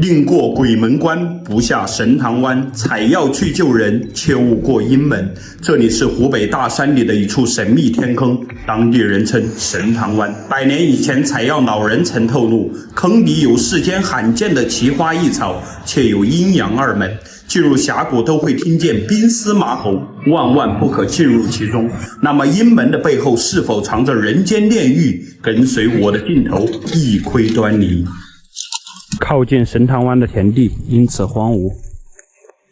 宁过鬼门关，不下神塘湾。采药去救人，切勿过阴门。这里是湖北大山里的一处神秘天坑，当地人称神塘湾。100年以前，采药老人曾透露，坑里有世间罕见的奇花异草，且有阴阳二门。进入峡谷都会听见冰嘶马吼，万万不可进入其中。那么阴门的背后是否藏着人间炼狱？跟随我的镜头，一窥端倪。靠近神塘湾的田地因此荒芜。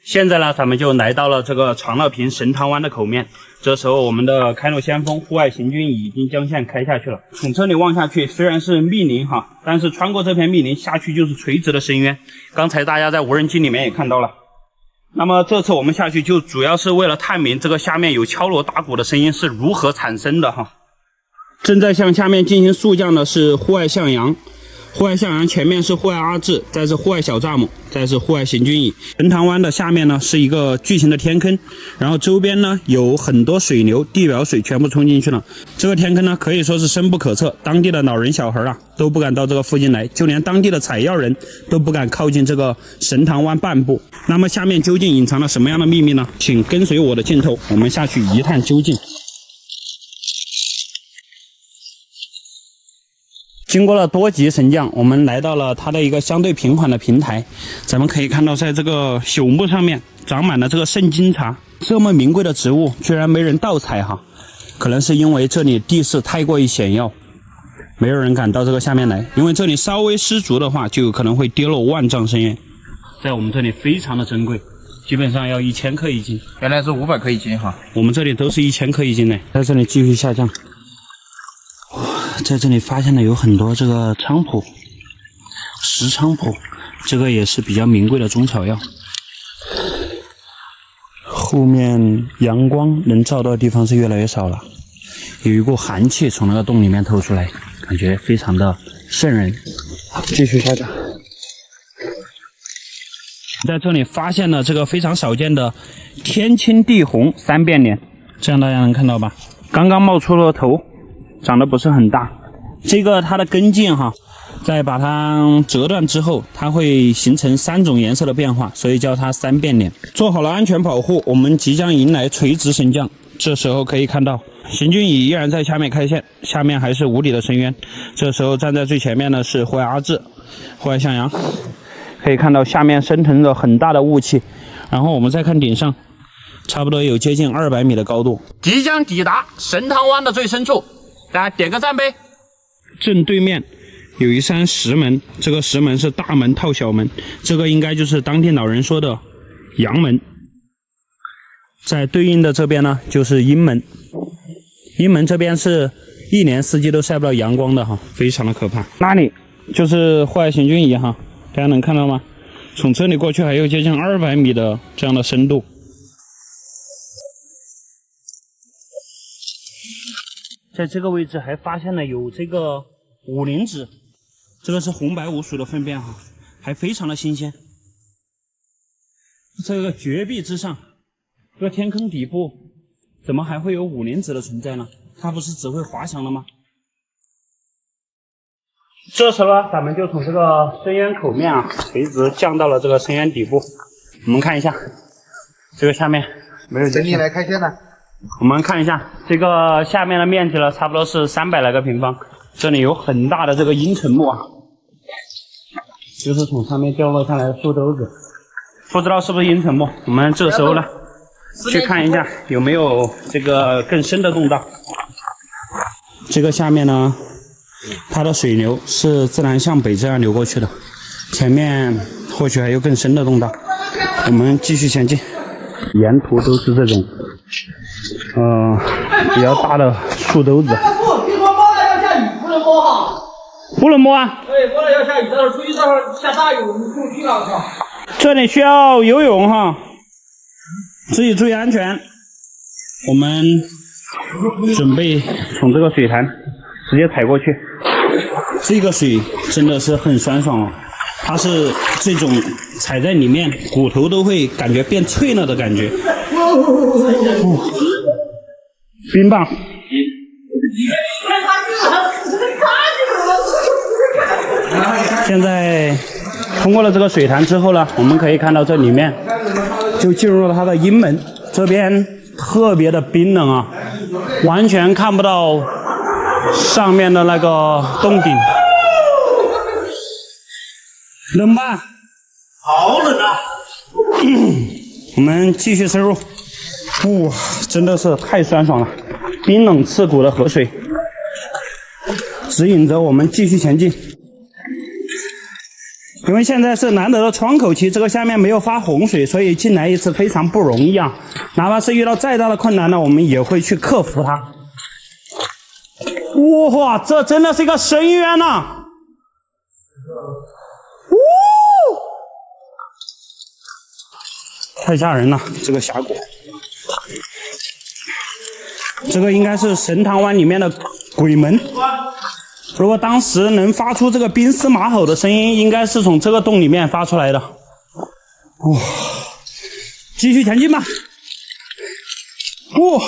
现在呢，咱们就来到了这个长乐坪神塘湾的口面。这时候，我们的开路先锋户外行军椅已经将线开下去了。从这里望下去，虽然是密林哈，但是穿过这片密林下去就是垂直的深渊。刚才大家在无人机里面也看到了。那么这次我们下去就主要是为了探明这个下面有敲锣打鼓的声音是如何产生的哈。正在向下面进行速降的是户外向阳。户外向阳前面是户外阿志，再是户外小蚱蜢，再是户外行军椅。神塘湾的下面呢是一个巨型的天坑，然后周边呢有很多水流，地表水全部冲进去了。这个天坑呢可以说是深不可测，当地的老人小孩啊都不敢到这个附近来，就连当地的采药人都不敢靠近这个神塘湾半步。那么下面究竟隐藏了什么样的秘密呢？请跟随我的镜头，我们下去一探究竟。经过了多级神降，我们来到了它的一个相对平缓的平台。咱们可以看到，在这个朽木上面长满了这个圣经茶，这么名贵的植物居然没人盗采哈，可能是因为这里地势太过于险要，没有人敢到这个下面来，因为这里稍微失足的话，就有可能会跌落万丈深渊。在我们这里非常的珍贵，基本上要1000克一斤，原来是500克一斤哈，我们这里都是1000克一斤的，在这里继续下降。在这里发现了有很多这个菖蒲、石菖蒲，这个也是比较名贵的中草药。后面阳光能照到的地方是越来越少了，有一股寒气从那个洞里面透出来，感觉非常的瘆人。继续下降，在这里发现了这个非常少见的天青地红3变莲，这样大家能看到吧？刚刚冒出了头。长得不是很大，这个它的根茎哈，在把它折断之后，它会形成3种颜色的变化，所以叫它3变莲。做好了安全保护，我们即将迎来垂直升降。这时候可以看到，行军椅依然在下面开线，下面还是无底的深渊。这时候站在最前面的是户外阿志、户外向阳，可以看到下面升腾着很大的雾气。然后我们再看顶上，差不多有接近200米的高度，即将抵达神塘湾的最深处。大家点个赞呗！正对面有一扇石门，这个石门是大门套小门，这个应该就是当地老人说的阳门。在对应的这边呢，就是阴门。阴门这边是1年4季都晒不到阳光的哈，非常的可怕。那里就是户外行军椅哈，大家能看到吗？从这里过去还有接近200米的这样的深度。在这个位置还发现了有这个五灵脂，这个是红白五属的粪便哈，还非常的新鲜。这个绝壁之上，这个天坑底部怎么还会有五灵脂的存在呢？它不是只会滑翔的吗？这时候咱们就从这个深渊口面啊，垂直降到了这个深渊底部。我们看一下，这个下面没有等你来开线呢。我们看一下这个下面的面积呢，差不多是300来个平方。这里有很大的这个阴沉木啊，就是从上面掉落下来的树兜子，不知道是不是阴沉木。我们这时候呢，去看一下有没有这个更深的洞道。这个下面呢，它的水流是自然向北这样流过去的，前面或许还有更深的洞道。我们继续前进，沿途都是这种比较大的树兜子。听说猫来要下雨，不能摸哈。不能摸啊？对，摸了要下雨，到时候出去，到时候下大雨，我们就去了，是吧？这里需要游泳哈，自己注意安全。我们准备从这个水潭直接踩过去。这个水真的是很酸爽哦，它是这种踩在里面，骨头都会感觉变脆了的感觉。冰棒。现在通过了这个水潭之后呢，我们可以看到这里面就进入了它的阴门，这边特别的冰冷啊，完全看不到上面的那个洞顶。冷吧？好冷啊！我们继续深入。哇，真的是太酸爽了，冰冷刺骨的河水指引着我们继续前进。因为现在是难得的窗口期，这个下面没有发洪水，所以进来一次非常不容易啊。哪怕是遇到再大的困难呢，我们也会去克服它。哇，这真的是一个深渊呐！太吓人了，这个峡谷。这个应该是神塘湾里面的鬼门。如果当时能发出这个冰丝马吼的声音，应该是从这个洞里面发出来的。哇，继续前进吧！哇，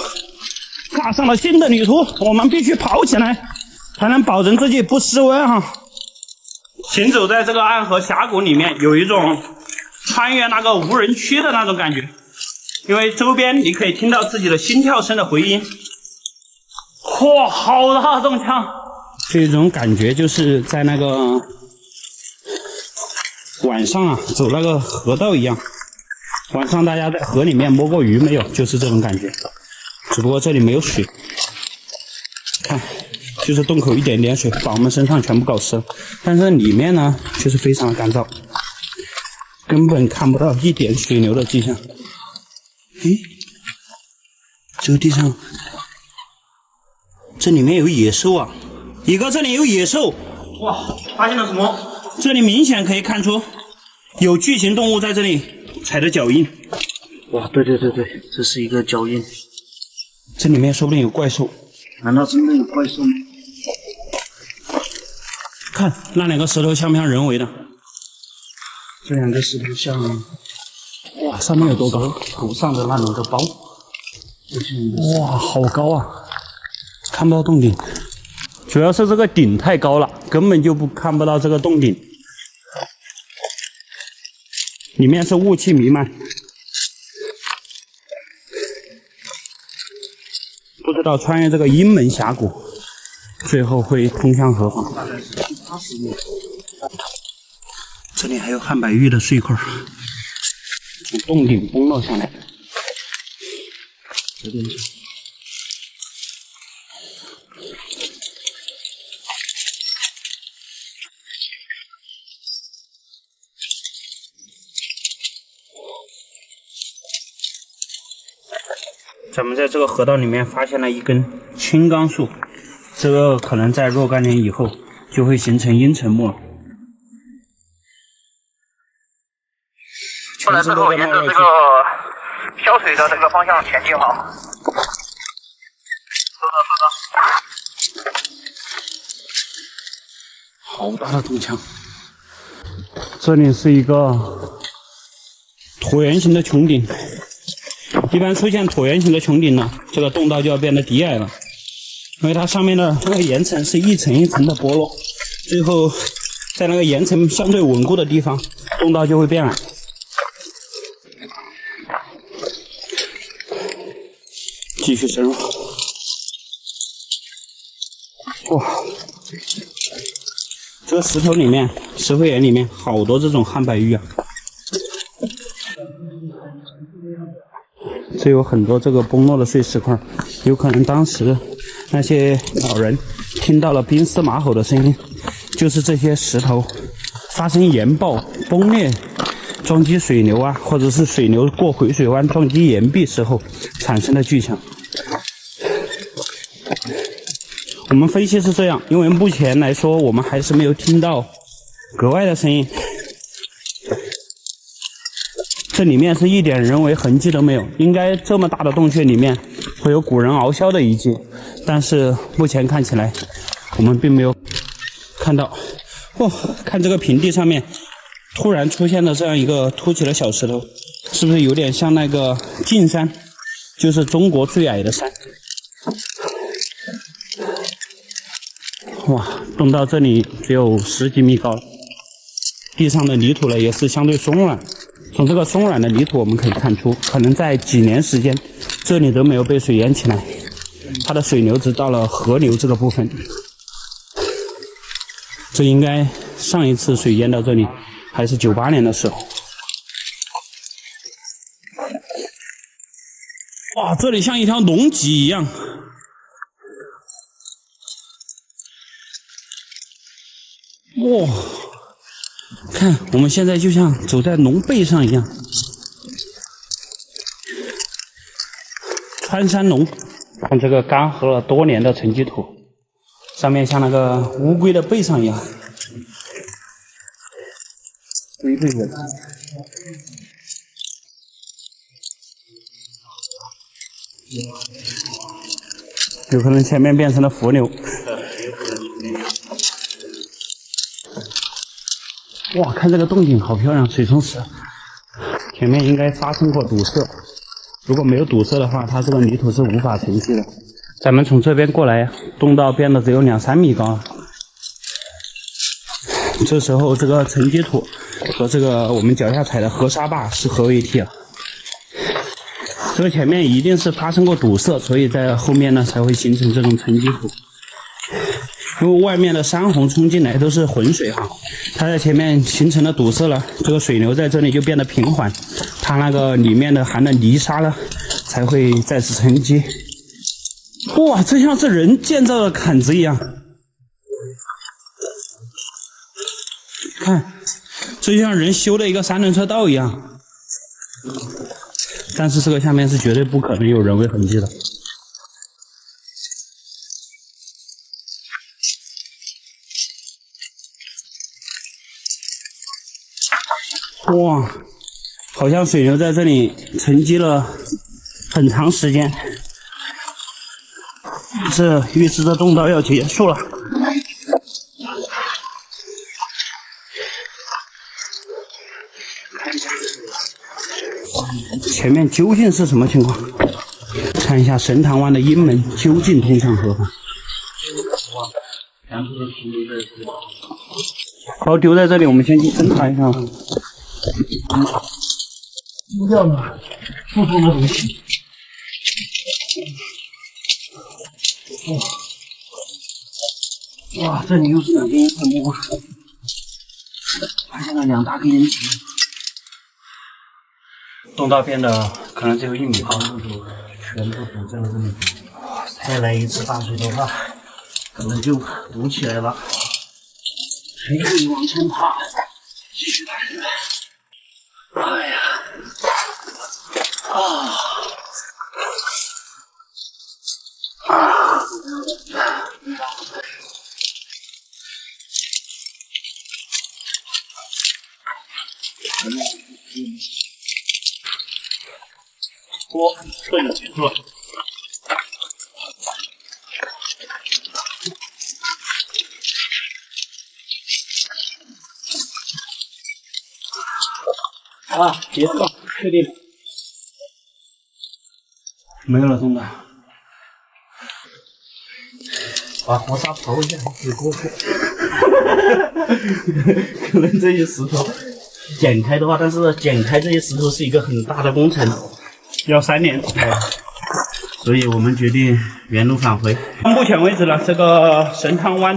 踏上了新的旅途，我们必须跑起来，才能保证自己不失温哈。行走在这个暗河峡谷里面，有一种穿越那个无人区的那种感觉，因为周边你可以听到自己的心跳声的回音。哇，好大的洞腔！这种感觉就是在那个晚上啊，走那个河道一样。晚上大家在河里面摸过鱼没有？就是这种感觉，只不过这里没有水。看，就是洞口一点点水，把我们身上全部搞湿了。但是里面呢，就是非常的干燥，根本看不到一点水流的迹象。诶，这个地上，这里面有野兽啊！一哥，这里有野兽！哇，发现了什么？这里明显可以看出有巨型动物在这里踩的脚印。哇，对，这是一个脚印。这里面说不定有怪兽。难道真的有怪兽吗？看那两个石头像不像人为的？这两个石头像，哇，上面有多高？头上的那两个包。哇，好高啊！看不到洞顶。主要是这个顶太高了，根本就看不到这个洞顶，里面是雾气弥漫，不知道穿越这个阴门峡谷，最后会通向何方。这里还有汉白玉的碎块，从洞顶崩落下来。这边是。咱们在这个河道里面发现了一根青冈树，这个可能在若干年以后就会形成阴沉木了。出来之后沿着这个飘水的这个方向前进哈。收到。好大的洞腔！这里是一个椭圆形的穹顶。一般出现椭圆形的穹顶呢，这个洞道就要变得低矮了，因为它上面的那个岩层是一层一层的剥落，最后在那个岩层相对稳固的地方，洞道就会变矮。继续深入。哇，这个石头里面，石灰岩里面好多这种汉白玉啊。这有很多这个崩落的碎石块，有可能当时那些老人听到了冰丝马吼的声音，就是这些石头发生岩爆崩裂撞击水流啊，或者是水流过回水湾撞击岩壁时候产生的巨响。我们分析是这样，因为目前来说我们还是没有听到格外的声音，这里面是一点人为痕迹都没有，应该这么大的洞穴里面会有古人熬硝的遗迹，但是目前看起来我们并没有看到。哦，看这个平地上面突然出现了这样一个凸起的小石头，是不是有点像那个径山，就是中国最矮的山。哇，洞到这里只有10几米高了，地上的泥土呢也是相对松软。从这个松软的泥土我们可以看出，可能在几年时间，这里都没有被水淹起来，它的水流只到了河流这个部分。这应该上一次水淹到这里还是98年的时候。哇，这里像一条龙脊一样。哇，看我们现在就像走在龙背上一样。穿山龙，看这个干涸了多年的沉积土，上面像那个乌龟的背上一样。一个人。有可能前面变成了伏流。哇，看这个洞井好漂亮，水冲石。前面应该发生过堵塞，如果没有堵塞的话，它这个泥土是无法沉积的。咱们从这边过来，洞道变得只有2、3米高了。这时候这个沉积土和这个我们脚下踩的河沙坝是合为一体了。这个前面一定是发生过堵塞，所以在后面呢才会形成这种沉积土。因为外面的山洪冲进来都是浑水哈，它在前面形成了堵塞了，这个水流在这里就变得平缓，它那个里面的含的泥沙呢才会再次沉积。哇，这像是人建造的坎子一样，看，这就像人修的一个3轮车道一样。但是这个下面是绝对不可能有人为痕迹的。哇，好像水流在这里沉积了很长时间，这预示着洞道要结束了。看一下前面究竟是什么情况？看一下神塘湾的阴门究竟通向何方？好，丢在这里，我们先去侦查一下。丢掉了，不同的东西。哇，这里又是2根粉末，发现了2大根烟体。洞道变得可能只有1米高，全部堵在了这里。再来一次大水的话，可能就堵起来了。还可以往前爬，继续爬。哎呀，我彻底结束了。结束了，确定。没有了，兄弟。往上刨一下，水过去。可能这些石头剪开的话，但是剪开这些石头是一个很大的工程，要3年。所以我们决定原路返回。到目前为止呢，这个神汤湾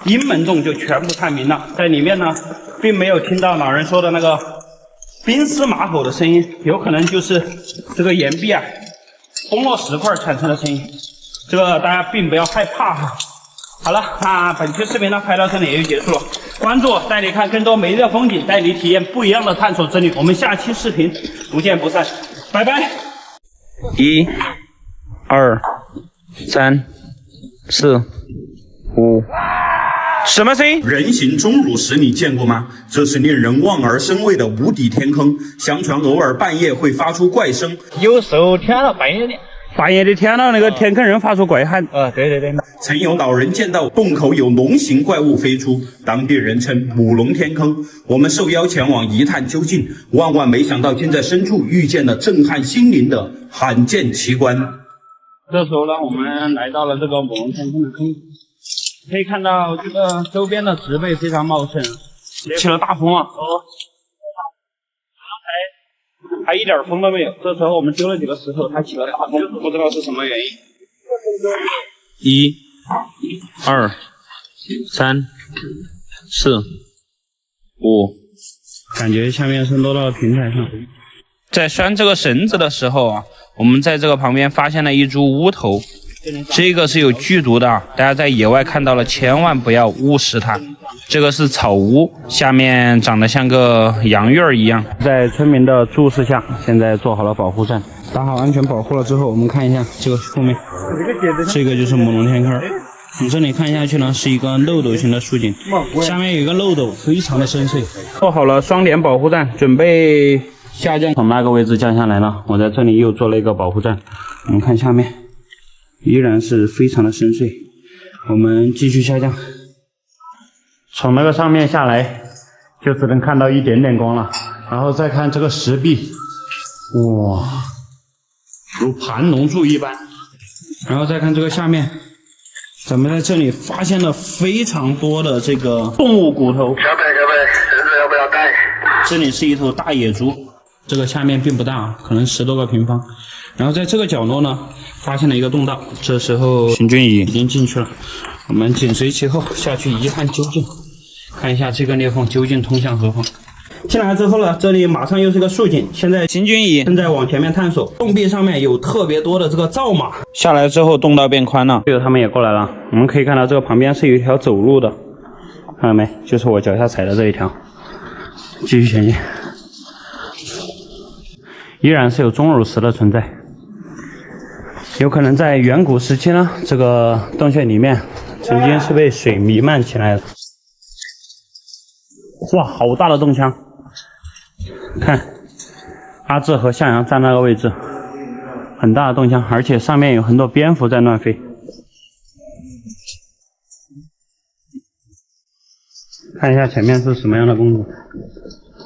阴门洞就全部探明了，在里面呢，并没有听到老人说的那个冰丝马吼的声音，有可能就是这个岩壁啊崩落石块产生的声音，这个大家并不要害怕哈。好了，那本期视频呢拍到这里也就结束了。关注我，带你看更多美丽的风景，带你体验不一样的探索之旅。我们下期视频不见不散，拜拜。1、2、3、4、5。什么声音？人形钟乳石你见过吗？这是令人望而生畏的无底天坑。相传偶尔半夜会发出怪声，有时候天了半夜的听到那个天坑人发出怪喊。对。曾有老人见到洞口有龙形怪物飞出，当地人称母龙天坑。我们受邀前往一探究竟，万万没想到竟在深处遇见了震撼心灵的罕见奇观。这时候呢，我们来到了这个母龙天坑的坑，可以看到这个周边的植被非常茂盛，起了大风了。哦。还一点风都没有。这时候我们丢了几个石头，它起了大风，不知道是什么原因。1、2、3、4、5，感觉下面是落到了平台上。在拴这个绳子的时候啊，我们在这个旁边发现了一株乌头，这个是有剧毒的，大家在野外看到了千万不要误食它。这个是草乌，下面长得像个洋芋儿一样。在村民的注视下，现在做好了保护站，打好安全保护了之后，我们看一下这个后面，这个就是母龙天坑。从这里看下去呢，是一个漏斗型的竖井，下面有一个漏斗，非常的深邃。做好了双联保护站，准备下降。从那个位置降下来了，我在这里又做了一个保护站。我们看下面，依然是非常的深邃。我们继续下降。从那个上面下来，就只能看到一点点光了。然后再看这个石壁，哇，如盘龙柱一般。然后再看这个下面，咱们在这里发现了非常多的这个动物骨头。小北，绳子要不要带？这里是一头大野猪，这个下面并不大，可能10多个平方。然后在这个角落呢，发现了一个洞道。这时候行军蚁已经进去了，我们紧随其后下去一探究竟。看一下这个裂缝究竟通向何方。进来之后呢，这里马上又是个竖井，现在行军蚁正在往前面探索。洞壁上面有特别多的这个灶马，下来之后洞道变宽了。队友他们也过来了，我们可以看到这个旁边是有一条走路的，看到没？就是我脚下踩的这一条。继续前进，依然是有钟乳石的存在，有可能在远古时期呢，这个洞穴里面曾经是被水弥漫起来的。哇，好大的洞腔！看，阿志和向阳站那个位置，很大的洞腔，而且上面有很多蝙蝠在乱飞。看一下前面是什么样的工作。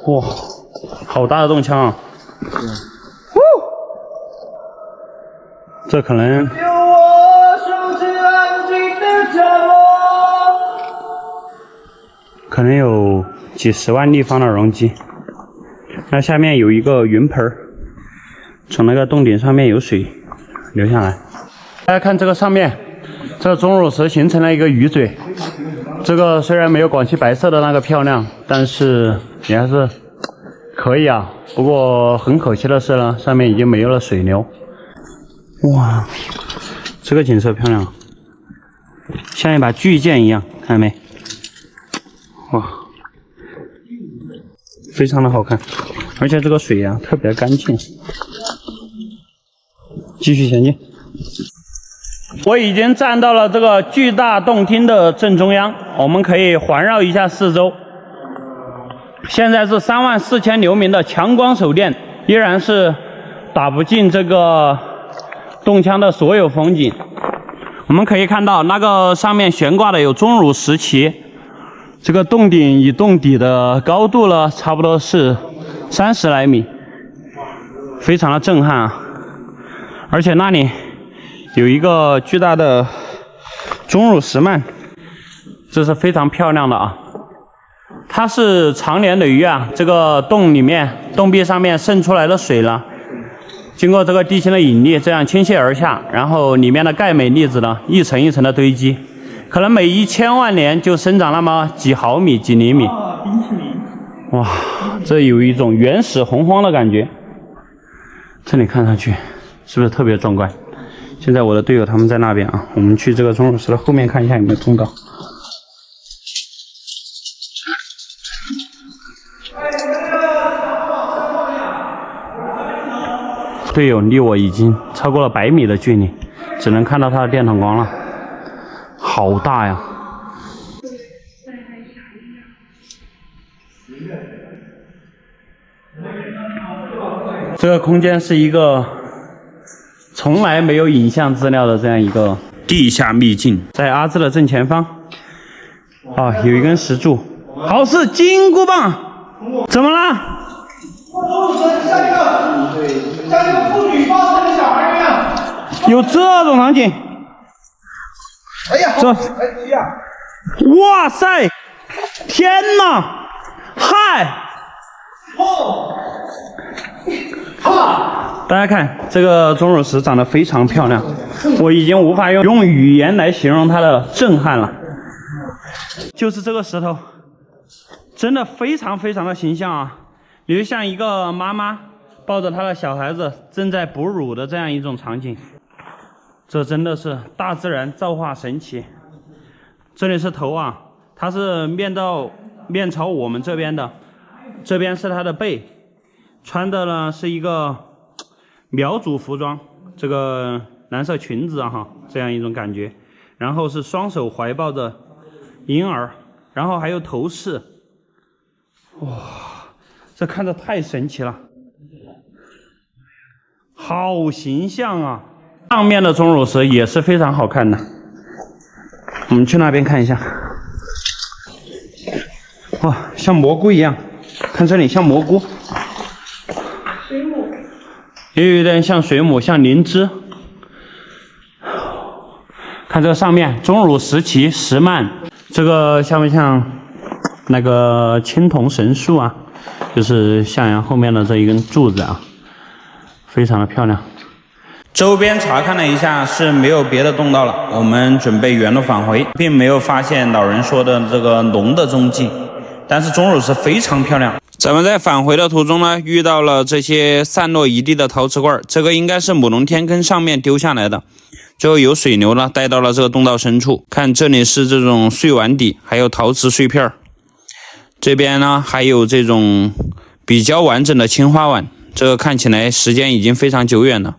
哇，好大的洞腔啊！这可能有几10万立方的容积。那下面有一个云盆，从那个洞顶上面有水流下来。大家看这个上面，这个钟乳石形成了一个鱼嘴。这个虽然没有广西白色的那个漂亮，但是也还是可以啊。不过很可惜的是呢，上面已经没有了水流。哇，这个景色漂亮，像一把巨剑一样，看到没？哇，非常的好看，而且这个水啊特别干净。继续前进。我已经站到了这个巨大洞厅的正中央，我们可以环绕一下四周。现在是34000流明的强光手电，依然是打不进这个洞腔的所有风景。我们可以看到那个上面悬挂的有钟乳石旗，这个洞顶与洞底的高度呢，差不多是30来米，非常的震撼啊！而且那里有一个巨大的钟乳石幔，这是非常漂亮的啊！它是长年累月啊，这个洞里面洞壁上面渗出来的水呢，经过这个地心的引力，这样倾泻而下，然后里面的钙镁粒子呢，一层一层的堆积，可能每1000万年就生长那么几毫米、几厘米。哇，这有一种原始洪荒的感觉。这里看上去是不是特别壮观？现在我的队友他们在那边啊，我们去这个钟乳石的后面看一下有没有通道。队友离我已经超过了100米的距离，只能看到他的电筒光了，好大呀！这个空间是一个从来没有影像资料的这样一个地下秘境，在阿志的正前方啊，有一根石柱，好似金箍棒，怎么了？像一个妇女抱着个小孩一样，有这种场景。哎呀，这，哎呀，哇塞，天哪，大家看这个钟乳石长得非常漂亮，我已经无法用语言来形容它的震撼了。就是这个石头，真的非常的形象啊！你就像一个妈妈抱着她的小孩子正在哺乳的这样一种场景，这真的是大自然造化神奇。这里是头啊，它是面朝我们这边的，这边是它的背，穿的呢是一个苗族服装，这个蓝色裙子啊哈，这样一种感觉。然后是双手怀抱着婴儿，然后还有头饰，哇，这看着太神奇了，好形象啊！上面的钟乳石也是非常好看的，我们去那边看一下。哇，像蘑菇一样，看这里像蘑菇，水母，也有点像水母，像灵芝。看这个上面钟乳石旗、石幔，这个像不像那个青铜神树啊？就是向阳后面的这一根柱子啊，非常的漂亮。周边查看了一下，是没有别的洞道了。我们准备原路返回，并没有发现老人说的这个龙的踪迹，但是钟乳石非常漂亮。咱们在返回的途中呢，遇到了这些散落一地的陶瓷罐，这个应该是母龙天坑上面丢下来的。最后有水流呢带到了这个洞道深处，看这里是这种碎碗底，还有陶瓷碎片，这边呢还有这种比较完整的青花碗，这个看起来时间已经非常久远了。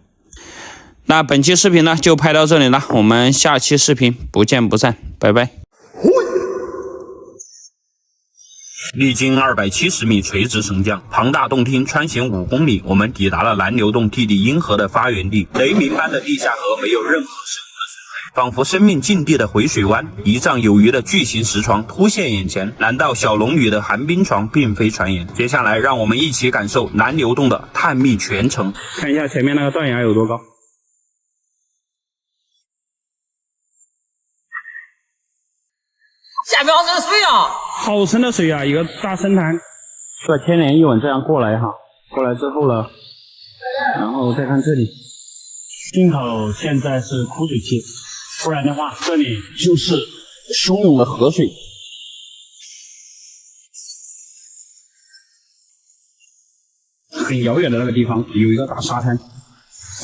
那本期视频呢就拍到这里了，我们下期视频不见不散，拜拜。历经270米垂直升降，庞大洞厅穿行5公里，我们抵达了南流洞弟弟阴河的发源地。雷鸣般的地下河没有任何生物的存在，仿佛生命禁地的回水湾，一丈有余的巨型石床突现眼前。难道小龙女的寒冰床并非传言？接下来让我们一起感受南流洞的探秘全程。看一下前面那个断崖有多高。下面好深的水啊！好深的水啊，一个大深潭。这千年一吻这样过来哈，过来之后呢，然后再看这里，幸好现在是枯水期，不然的话这里就是汹涌的河水。很遥远的那个地方有一个大沙滩，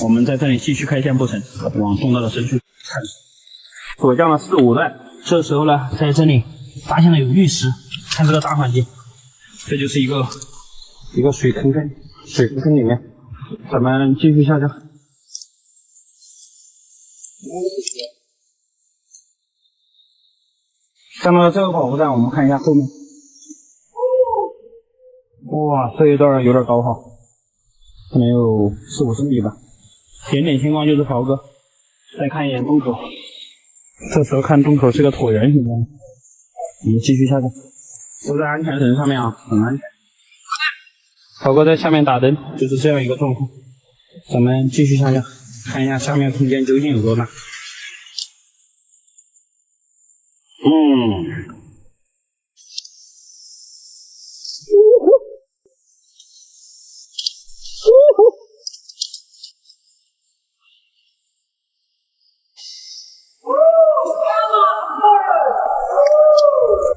我们在这里继续开线不成，往洞道的深处看。左降了4、5段。这时候呢，在这里发现了有玉石，看这个大环境，这就是一个水坑里面，咱们继续下降。上到这个保护站，我们看一下后面。哇，这一段有点高哈，可能有4、50米吧。点点星光就是袍哥。再看一眼洞口。这时候看洞口是个椭圆形的，我们继续下降，都在安全绳上面啊，很安全。跑哥在下面打灯，就是这样一个状况。咱们继续下降，看一下下面空间究竟有多大。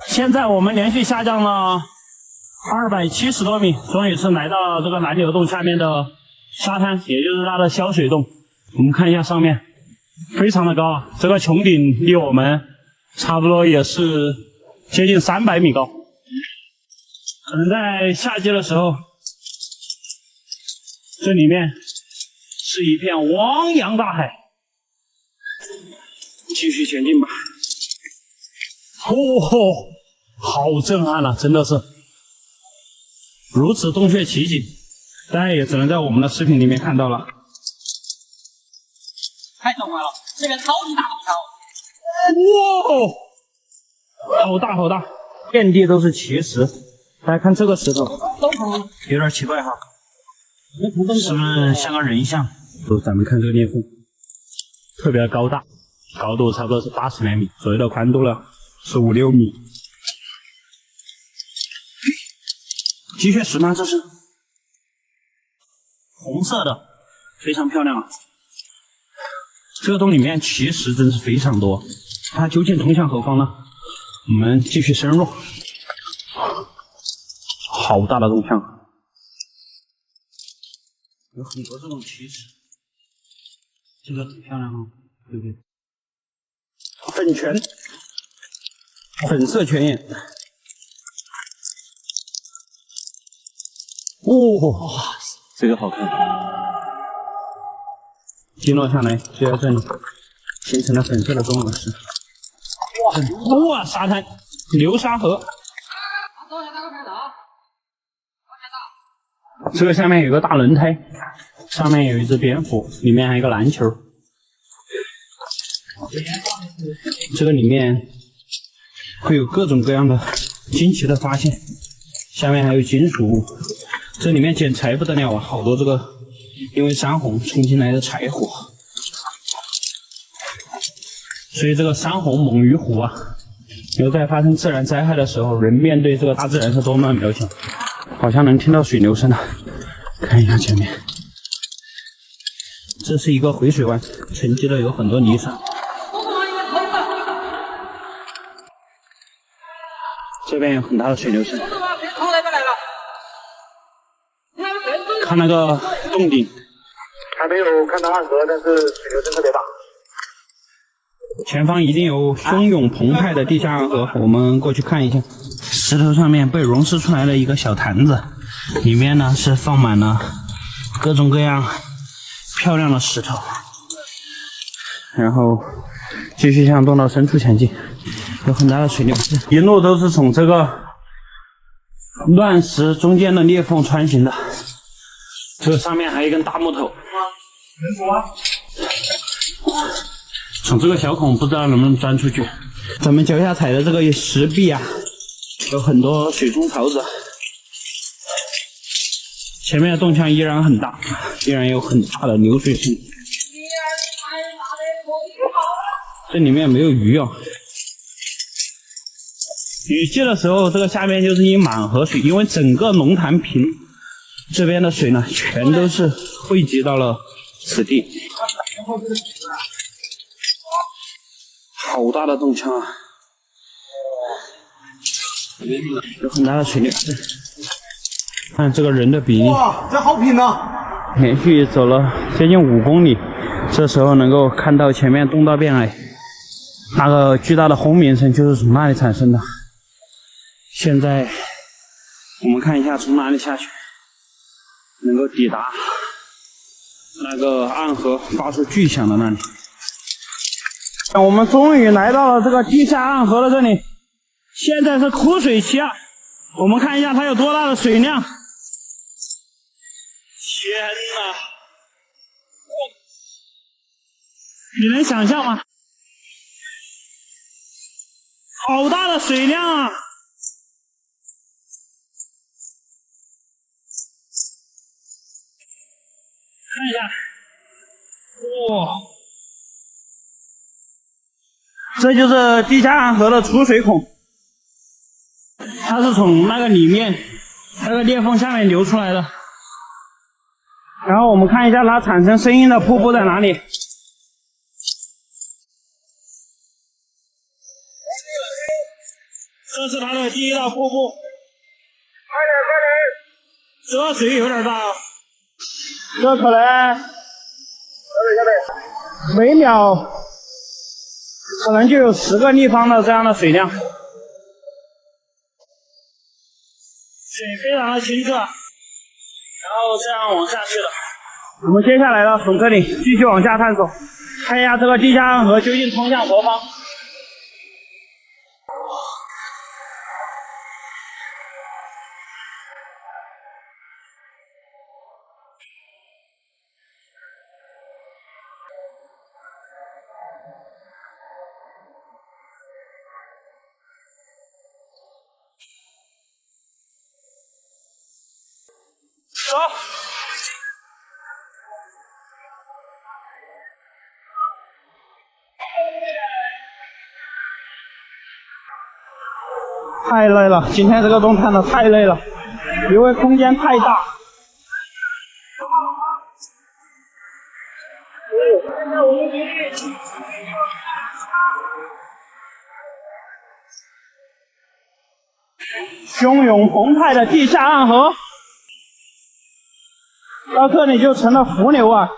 现在我们连续下降了270多米，终于是来到了这个南流洞下面的沙滩，也就是它的消水洞。我们看一下上面，非常的高啊！这个穹顶离我们差不多也是接近300米高。可能在夏季的时候，这里面是一片汪洋大海。继续前进吧。好震撼啊，真的是如此洞穴奇景，大家也只能在我们的视频里面看到了。太壮观了，这个超级大洞哇，好大，遍地都是奇石。大家看这个石头，有点奇怪哈，是不是像个人像？咱们看这个裂缝，特别高大，高度差不多是80来米，左右的宽度呢是5、6米。积雪石吗？这是红色的，非常漂亮啊。这个洞里面奇石真是非常多，它究竟通向何方呢？我们继续深入。好大的洞腔，有很多这种奇石，这个很漂亮哦，对不对？粉泉，粉色泉眼。哇，这个好看。击落下来就在这里，形成了粉色的钟乳石。哇，沙滩，流沙河。这个下面有个大轮胎，上面有一只蝙蝠，里面还有一个篮球。这个里面会有各种各样的惊奇的发现，下面还有金属物。这里面捡柴不得了啊，好多这个因为山洪冲进来的柴火。所以这个山洪猛于虎啊！有在发生自然灾害的时候，人面对这个大自然是多么渺小。好像能听到水流声啊！看一下前面，这是一个回水湾，沉积了有很多泥沙。这边有很大的水流声。看那个洞顶，还没有看到暗河，但是水流声特别大。前方一定有汹涌澎湃的地下暗河，我们过去看一下。石头上面被溶蚀出来了一个小坛子，里面呢是放满了各种各样漂亮的石头，然后继续向洞道深处前进，有很大的水流，一路都是从这个乱石中间的裂缝穿行的。这个上面还有一根大木头，从这个小孔不知道能不能钻出去。咱们脚下踩的这个石壁啊，有很多水中草籽。前面的洞腔依然很大，依然有很大的流水声。这里面没有鱼哦。雨季的时候，这个下面就是一满河水，因为整个龙潭坪这边的水呢，全都是汇集到了此地。好大的洞腔啊！有很大的水流。看这个人的比例，哇，这好品啊！连续走了接近5公里，这时候能够看到前面洞道变矮，那个巨大的轰鸣声就是从那里产生的。现在我们看一下从哪里下去，能够抵达那个暗河发出巨响的那里。我们终于来到了这个地下暗河的这里，现在是枯水期啊！我们看一下它有多大的水量。天哪！你能想象吗？好大的水量啊！看一下，哇！这就是地下暗河的出水孔，它是从那个里面那个裂缝下面流出来的。然后我们看一下它产生声音的瀑布在哪里。这是它的第一道瀑布。这水有点大啊，这可能每秒可能就有10个立方的这样的水量，水非常的清澈，然后这样往下去的。我们接下来呢，从这里继续往下探索，看一下这个地下暗河究竟通向何方。走！太累了，今天这个洞探的太累了。因为空间太大。汹涌澎湃的地下暗河，到这里就成了伏流啊！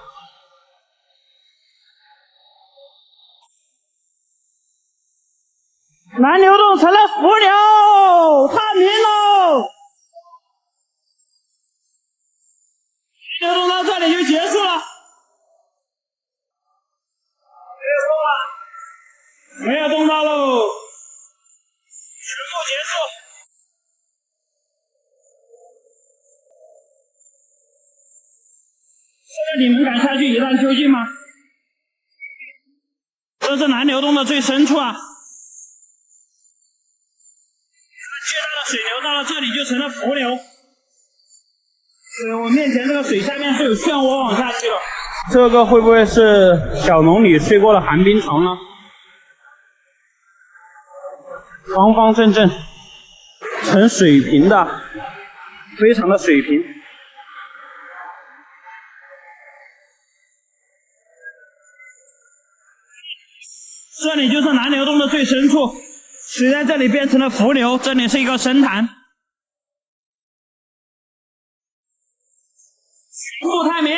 南流洞成了伏流，探明喽！流动到这里就结束了，没有动到喽，全部结束。现在你们敢下去一探究竟吗？这是南流洞的最深处啊！巨大的水流到了这里就成了伏流。我面前这个水下面是有漩涡往下去的，这个会不会是小龙女睡过的寒冰床呢？方方正正，呈水平的，非常的水平。这里就是南流洞的最深处，水在这里变成了伏流，这里是一个深潭。全部探明，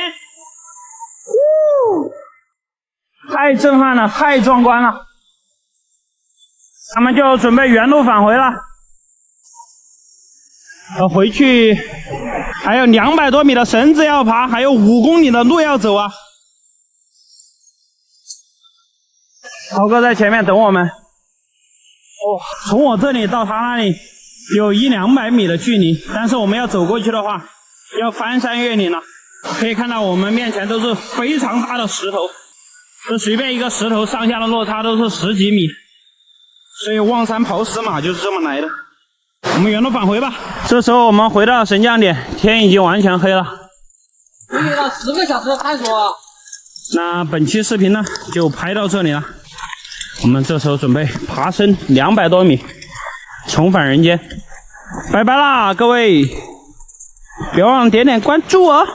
太震撼了，太壮观了。咱们就准备原路返回了。回去还有200多米的绳子要爬，还有5公里的路要走啊。涛哥在前面等我们。从我这里到他那里有100-200米的距离，但是我们要走过去的话，要翻山越岭了。可以看到我们面前都是非常大的石头，这随便一个石头上下的落差都是10几米，所以望山跑死马就是这么来的。我们原路返回吧。这时候我们回到神降点，天已经完全黑了。经历了10个小时的探索。那本期视频呢就拍到这里了。我们这时候准备爬升200多米，重返人间。拜拜啦，各位！别忘了点点关注哦。